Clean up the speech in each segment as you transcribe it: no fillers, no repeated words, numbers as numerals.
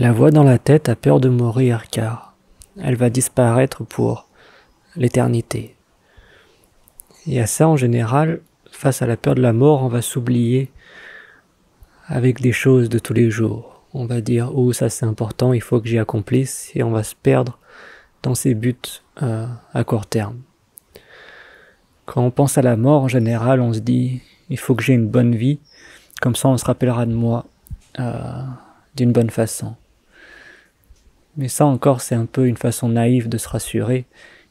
La voix dans la tête a peur de mourir car elle va disparaître pour l'éternité. Et à ça, en général, face à la peur de la mort, on va s'oublier avec des choses de tous les jours. On va dire, oh ça c'est important, il faut que j'y accomplisse, et on va se perdre dans ses buts à court terme. Quand on pense à la mort, en général, on se dit, il faut que j'ai une bonne vie, comme ça on se rappellera de moi d'une bonne façon. Mais ça encore, c'est un peu une façon naïve de se rassurer,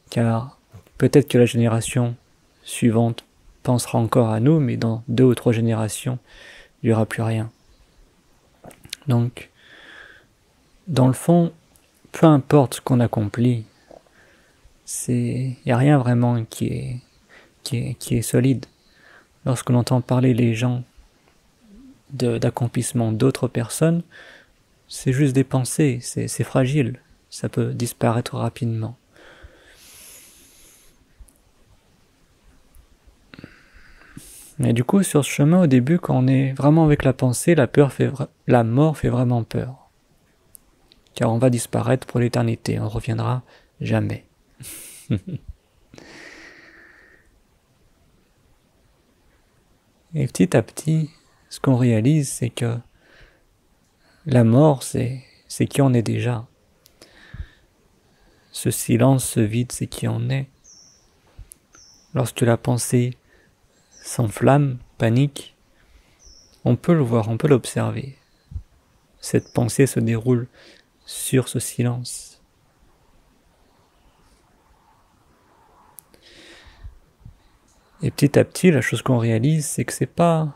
car peut-être que la génération suivante pensera encore à nous, mais dans 2 ou 3 générations, il n'y aura plus rien. Donc, dans le fond, peu importe ce qu'on accomplit, il n'y a rien vraiment qui est solide. Lorsqu'on entend parler les gens d'accomplissement d'autres personnes, c'est juste des pensées, c'est fragile, ça peut disparaître rapidement. Mais du coup, sur ce chemin, au début, quand on est vraiment avec la pensée, la mort fait vraiment peur. Car on va disparaître pour l'éternité, on ne reviendra jamais. Et petit à petit, ce qu'on réalise, c'est que la mort, c'est qui on est déjà. Ce silence, ce vide, c'est qui on est. Lorsque la pensée s'enflamme, panique, on peut le voir, on peut l'observer. Cette pensée se déroule sur ce silence. Et petit à petit, la chose qu'on réalise, c'est que c'est pas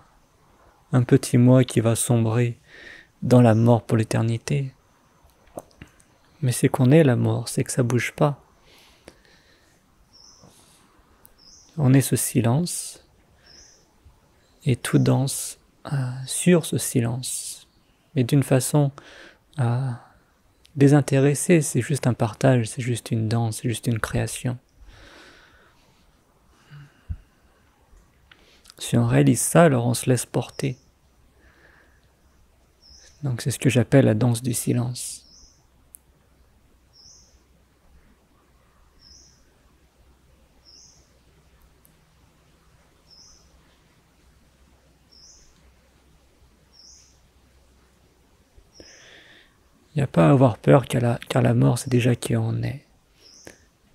un petit moi qui va sombrer dans la mort pour l'éternité. Mais c'est qu'on est la mort, c'est que ça bouge pas. On est ce silence, et tout danse sur ce silence. Mais d'une façon désintéressée, c'est juste un partage, c'est juste une danse, c'est juste une création. Si on réalise ça, alors on se laisse porter. Donc c'est ce que j'appelle la danse du silence. Il n'y a pas à avoir peur car la mort c'est déjà qui on est.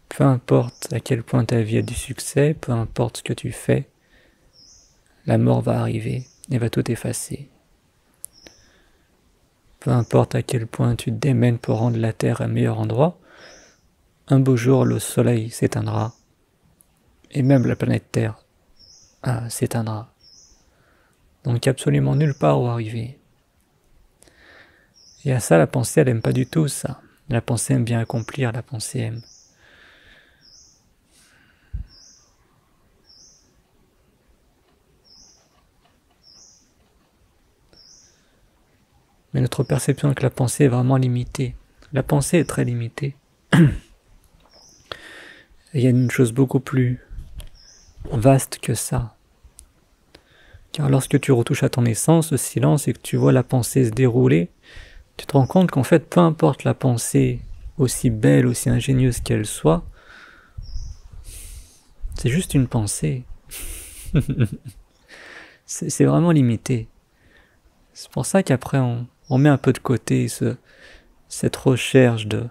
Peu importe à quel point ta vie a du succès, peu importe ce que tu fais, la mort va arriver et va tout effacer. Peu importe à quel point tu te démènes pour rendre la terre un meilleur endroit, un beau jour le soleil s'éteindra et même la planète Terre s'éteindra. Donc il n'y a absolument nulle part où arriver. Et à ça, la pensée, elle aime pas du tout ça. La pensée aime bien accomplir, la pensée aime. Mais notre perception de la pensée est vraiment limitée. La pensée est très limitée. Et il y a une chose beaucoup plus vaste que ça. Car lorsque tu retouches à ton essence, le silence, et que tu vois la pensée se dérouler, tu te rends compte qu'en fait, peu importe la pensée, aussi belle, aussi ingénieuse qu'elle soit, c'est juste une pensée. C'est vraiment limité. C'est pour ça qu'après, on met un peu de côté cette recherche de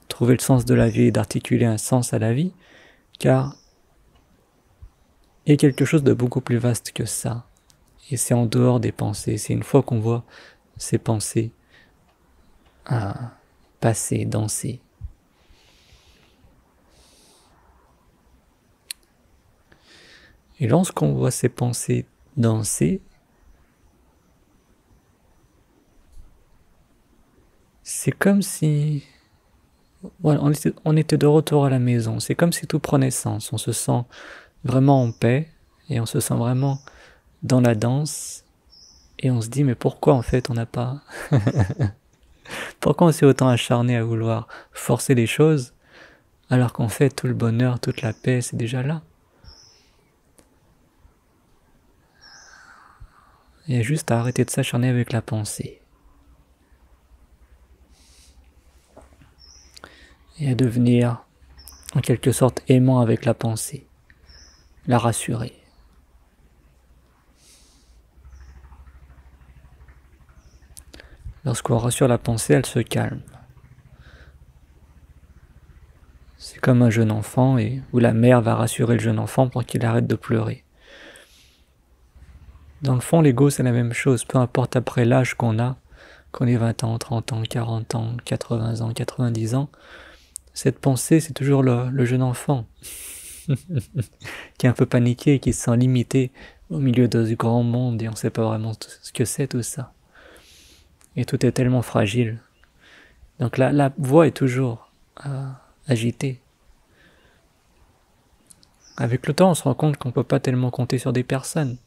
trouver le sens de la vie et d'articuler un sens à la vie, car il y a quelque chose de beaucoup plus vaste que ça. Et c'est en dehors des pensées. C'est une fois qu'on voit ces pensées passer, danser. Et lorsqu'on voit ces pensées danser, c'est comme si on était de retour à la maison. C'est comme si tout prenait sens. On se sent vraiment en paix et on se sent vraiment dans la danse. Et on se dit, mais pourquoi en fait on n'a pas... Pourquoi on s'est autant acharné à vouloir forcer les choses alors qu'en fait tout le bonheur, toute la paix, c'est déjà là. Il y a juste à arrêter de s'acharner avec la pensée. et à devenir en quelque sorte aimant avec la pensée, la rassurer. Lorsqu'on rassure la pensée, elle se calme. C'est comme un jeune enfant où la mère va rassurer le jeune enfant pour qu'il arrête de pleurer. Dans le fond, l'ego, c'est la même chose, peu importe après l'âge qu'on a, qu'on ait 20 ans, 30 ans, 40 ans, 80 ans, 90 ans, cette pensée, c'est toujours le jeune enfant qui est un peu paniqué, qui se sent limité au milieu de ce grand monde et on ne sait pas vraiment ce que c'est tout ça. Et tout est tellement fragile. Donc la voix est toujours agitée. Avec le temps, on se rend compte qu'on ne peut pas tellement compter sur des personnes.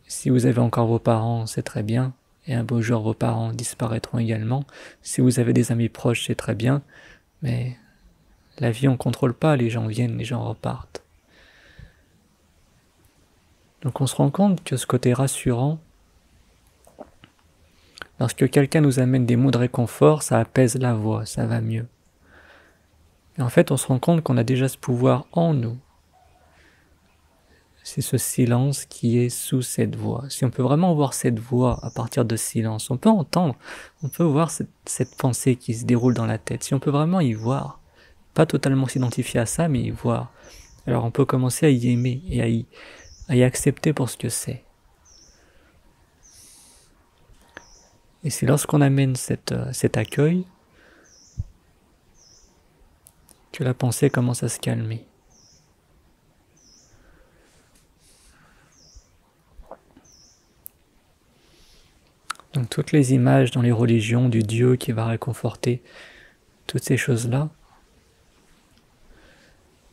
Si vous avez encore vos parents, c'est très bien. Et un beau jour, vos parents disparaîtront également. Si vous avez des amis proches, c'est très bien. Mais la vie, on ne contrôle pas. Les gens viennent, les gens repartent. Donc on se rend compte que ce côté rassurant, lorsque quelqu'un nous amène des mots de réconfort, ça apaise la voix, ça va mieux. Et en fait, on se rend compte qu'on a déjà ce pouvoir en nous. C'est ce silence qui est sous cette voix. Si on peut vraiment voir cette voix à partir de silence, on peut entendre, on peut voir cette pensée qui se déroule dans la tête. Si on peut vraiment y voir, pas totalement s'identifier à ça, mais y voir, alors on peut commencer à y aimer et à y accepter pour ce que c'est. Et c'est lorsqu'on amène cet accueil que la pensée commence à se calmer. Donc toutes les images dans les religions du Dieu qui va réconforter, toutes ces choses-là,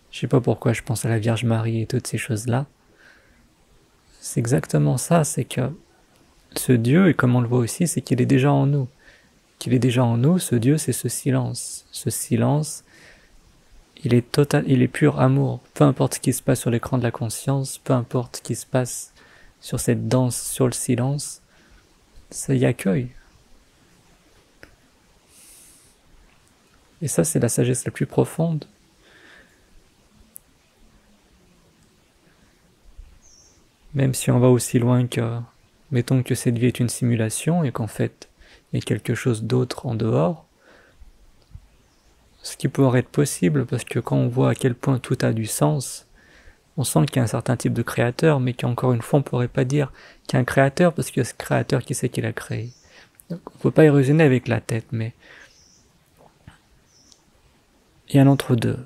je ne sais pas pourquoi je pense à la Vierge Marie et toutes ces choses-là, c'est exactement ça, c'est que ce Dieu, et comme on le voit aussi, c'est qu'il est déjà en nous. Qu'il est déjà en nous, ce Dieu, c'est ce silence. Ce silence, il est total, il est pur amour. Peu importe ce qui se passe sur l'écran de la conscience, peu importe ce qui se passe sur cette danse, sur le silence, ça y accueille. Et ça, c'est la sagesse la plus profonde. Même si on va aussi loin que, mettons que cette vie est une simulation et qu'en fait, il y a quelque chose d'autre en dehors, ce qui pourrait être possible, parce que quand on voit à quel point tout a du sens, on sent qu'il y a un certain type de créateur, mais qu'encore une fois, on ne pourrait pas dire qu'il y a un créateur, parce que ce créateur, qui c'est qui l'a créé? Donc, on ne peut pas y raisonner avec la tête, mais il y a un entre-deux.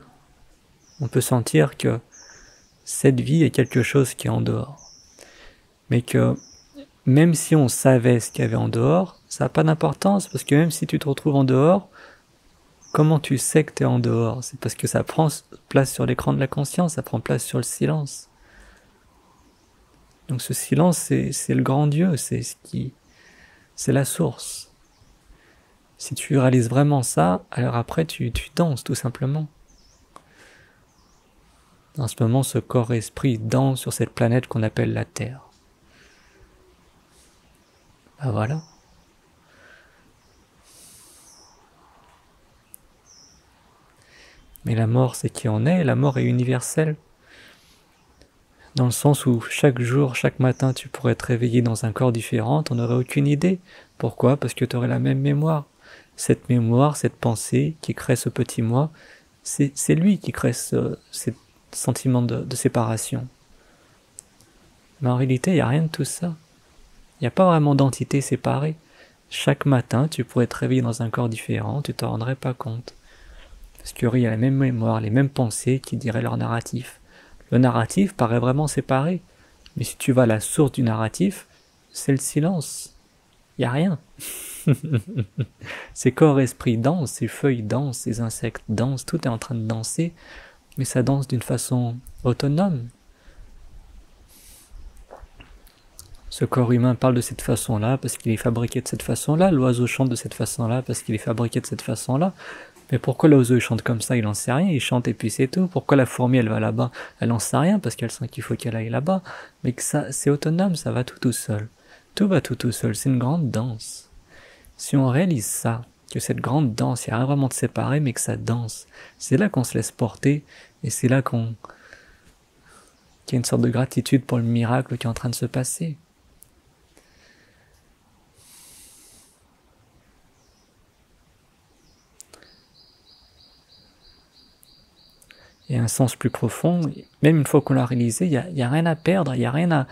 On peut sentir que cette vie est quelque chose qui est en dehors. Mais que même si on savait ce qu'il y avait en dehors, ça n'a pas d'importance, parce que même si tu te retrouves en dehors, comment tu sais que tu es en dehors? C'est parce que ça prend place sur l'écran de la conscience, ça prend place sur le silence. Donc ce silence, c'est le grand Dieu, c'est la source. Si tu réalises vraiment ça, alors après tu danses tout simplement. En ce moment, ce corps et esprit danse sur cette planète qu'on appelle la Terre. Ben voilà. Mais la mort, c'est qui on est, et la mort est universelle. Dans le sens où chaque jour, chaque matin, tu pourrais te réveiller dans un corps différent, tu n'aurais aucune idée. Pourquoi? Parce que tu aurais la même mémoire. Cette mémoire, cette pensée qui crée ce petit moi, c'est lui qui crée ce sentiment de séparation. Mais en réalité, il n'y a rien de tout ça. Il n'y a pas vraiment d'entité séparée. Chaque matin, tu pourrais te réveiller dans un corps différent, tu ne t'en rendrais pas compte. Parce qu'il y a la même mémoire, les mêmes pensées qui diraient leur narratif. Le narratif paraît vraiment séparé. Mais si tu vas à la source du narratif, c'est le silence. Il n'y a rien. Ces corps esprits dansent, ces feuilles dansent, ces insectes dansent, tout est en train de danser, mais ça danse d'une façon autonome. Ce corps humain parle de cette façon-là parce qu'il est fabriqué de cette façon-là, l'oiseau chante de cette façon-là parce qu'il est fabriqué de cette façon-là. Mais pourquoi l'oiseau il chante comme ça? Il n'en sait rien, il chante et puis c'est tout. Pourquoi la fourmi elle va là-bas? Elle n'en sait rien parce qu'elle sent qu'il faut qu'elle aille là-bas. Mais que ça, c'est autonome, ça va tout seul. Tout va tout seul, c'est une grande danse. Si on réalise ça, que cette grande danse, il n'y a rien vraiment de séparé, mais que ça danse. C'est là qu'on se laisse porter, et c'est là qu'il y a une sorte de gratitude pour le miracle qui est en train de se passer. Et un sens plus profond, même une fois qu'on l'a réalisé, il y a rien à perdre, il n'y a rien à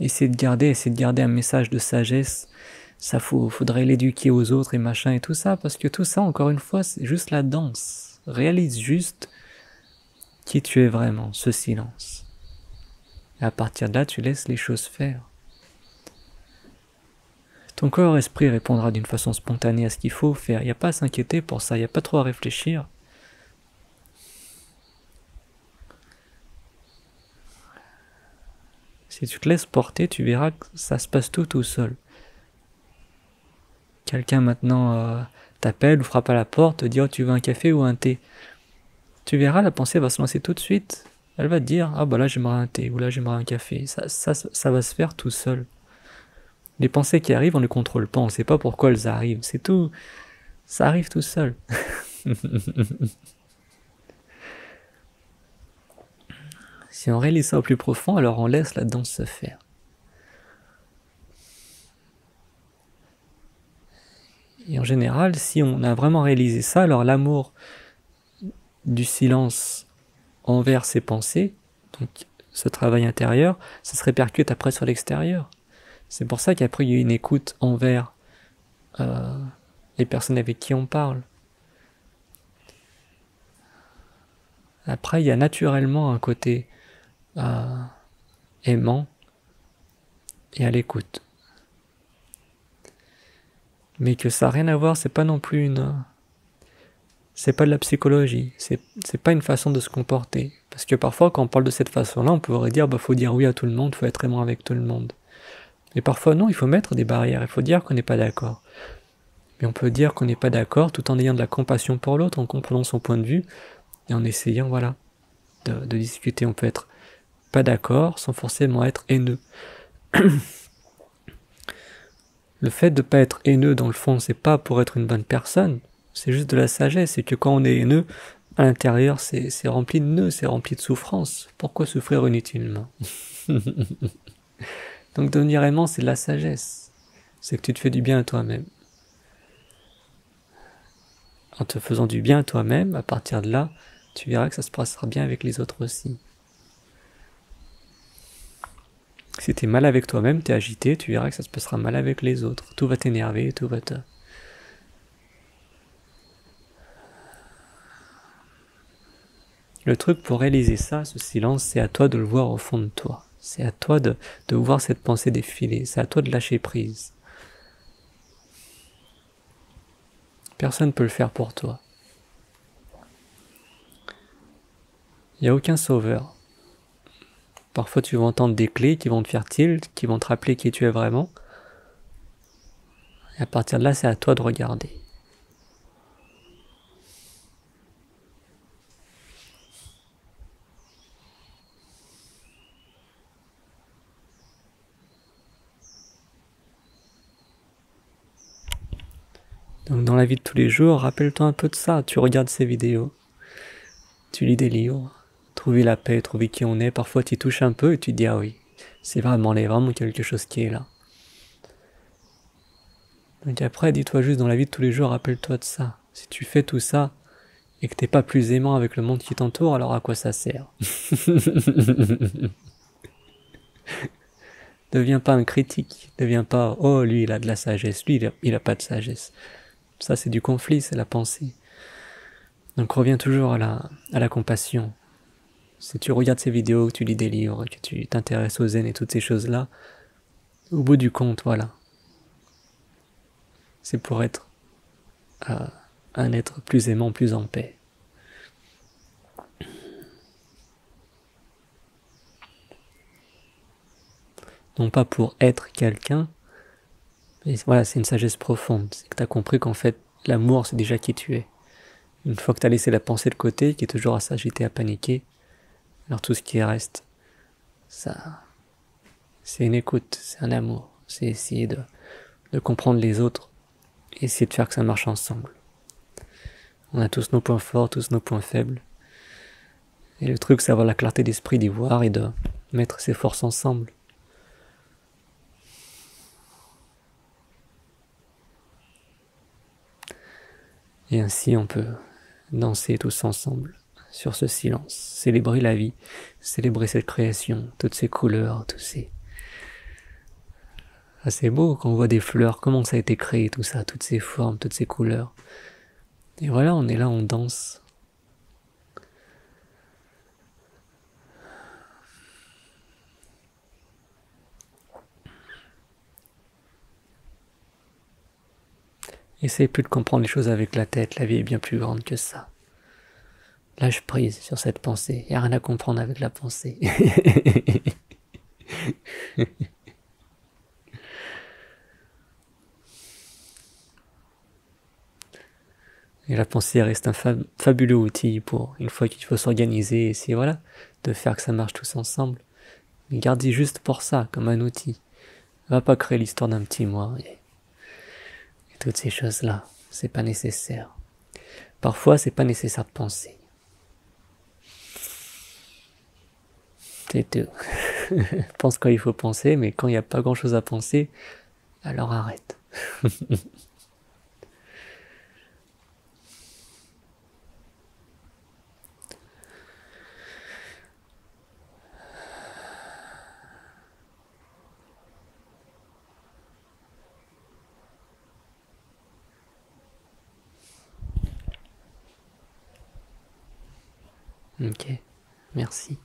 essayer de garder un message de sagesse. Ça faudrait l'éduquer aux autres et machin et tout ça, parce que tout ça, encore une fois, c'est juste la danse. Réalise juste qui tu es vraiment, ce silence. Et à partir de là, tu laisses les choses faire. Ton corps-esprit répondra d'une façon spontanée à ce qu'il faut faire. Il n'y a pas à s'inquiéter pour ça, il n'y a pas trop à réfléchir. Si tu te laisses porter, tu verras que ça se passe tout seul. Quelqu'un maintenant t'appelle ou frappe à la porte, te dit « Oh, tu veux un café ou un thé ?» Tu verras, la pensée va se lancer tout de suite. Elle va te dire « Ah bah là j'aimerais un thé » ou « Là j'aimerais un café ». Ça va se faire tout seul. Les pensées qui arrivent, on ne les contrôle pas, on ne sait pas pourquoi elles arrivent. C'est tout. Ça arrive tout seul. Si on réalise ça au plus profond, alors on laisse la danse se faire. Et en général, si on a vraiment réalisé ça, alors l'amour du silence envers ses pensées, donc ce travail intérieur, ça se répercute après sur l'extérieur. C'est pour ça qu'après il y a une écoute envers les personnes avec qui on parle. Après, il y a naturellement un côté aimant et à l'écoute. Mais que ça n'a rien à voir, c'est pas non plus c'est pas de la psychologie, c'est pas une façon de se comporter. Parce que parfois, quand on parle de cette façon-là, on pourrait dire, faut dire oui à tout le monde, faut être aimant avec tout le monde. Mais parfois, non, il faut mettre des barrières, il faut dire qu'on n'est pas d'accord. Mais on peut dire qu'on n'est pas d'accord tout en ayant de la compassion pour l'autre, en comprenant son point de vue, et en essayant, voilà, de discuter. On peut être pas d'accord sans forcément être haineux. Le fait de ne pas être haineux, dans le fond, c'est pas pour être une bonne personne, c'est juste de la sagesse. C'est que quand on est haineux, à l'intérieur, c'est rempli de nœuds, c'est rempli de souffrance. Pourquoi souffrir inutilement? Donc devenir aimant, c'est de la sagesse. C'est que tu te fais du bien à toi-même. En te faisant du bien à toi-même, à partir de là, tu verras que ça se passera bien avec les autres aussi. Si t'es mal avec toi-même, t'es agité, tu verras que ça se passera mal avec les autres. Tout va t'énerver, tout va te... Le truc pour réaliser ça, ce silence, c'est à toi de le voir au fond de toi. C'est à toi de voir cette pensée défiler. C'est à toi de lâcher prise. Personne ne peut le faire pour toi. Il n'y a aucun sauveur. Parfois tu vas entendre des clés qui vont te faire tilt, qui vont te rappeler qui tu es vraiment. Et à partir de là, c'est à toi de regarder. Donc dans la vie de tous les jours, rappelle-toi un peu de ça. Tu regardes ces vidéos, tu lis des livres, trouver la paix, trouver qui on est. Parfois tu y touches un peu et tu te dis ah oui, c'est vraiment, il y a vraiment quelque chose qui est là. Donc après, dis-toi juste dans la vie de tous les jours, rappelle-toi de ça. Si tu fais tout ça et que t'es pas plus aimant avec le monde qui t'entoure, alors à quoi ça sert? Deviens pas un critique, deviens pas oh lui il a de la sagesse, lui il a pas de sagesse. Ça c'est du conflit, c'est la pensée. Donc reviens toujours à la compassion. Si tu regardes ces vidéos, que tu lis des livres, que tu t'intéresses au zen et toutes ces choses-là, au bout du compte, voilà. C'est pour être un être plus aimant, plus en paix. Non pas pour être quelqu'un, mais voilà, c'est une sagesse profonde. C'est que tu as compris qu'en fait, l'amour, c'est déjà qui tu es. Une fois que tu as laissé la pensée de côté, qui est toujours à s'agiter, à paniquer, alors tout ce qui reste, ça, c'est une écoute, c'est un amour, c'est essayer de comprendre les autres et essayer de faire que ça marche ensemble. On a tous nos points forts, tous nos points faibles. Et le truc, c'est avoir la clarté d'esprit d'y voir et de mettre ses forces ensemble. Et ainsi, on peut danser tous ensemble sur ce silence, célébrer la vie, célébrer cette création, toutes ces couleurs, tous ces... Ah, c'est beau quand on voit des fleurs, comment ça a été créé, tout ça, toutes ces formes, toutes ces couleurs. Et voilà, on est là, on danse. Essaye plus de comprendre les choses avec la tête, la vie est bien plus grande que ça. Lâche prise sur cette pensée, y a rien à comprendre avec la pensée. Et la pensée reste un fabuleux outil pour, une fois qu'il faut s'organiser, essayer voilà, de faire que ça marche tous ensemble. Mais garde-y juste pour ça, comme un outil. Va pas créer l'histoire d'un petit moi et toutes ces choses-là. C'est pas nécessaire. Parfois, c'est pas nécessaire de penser. C'est tout. Pense quand il faut penser, mais quand il n'y a pas grand-chose à penser, alors arrête. Ok, merci.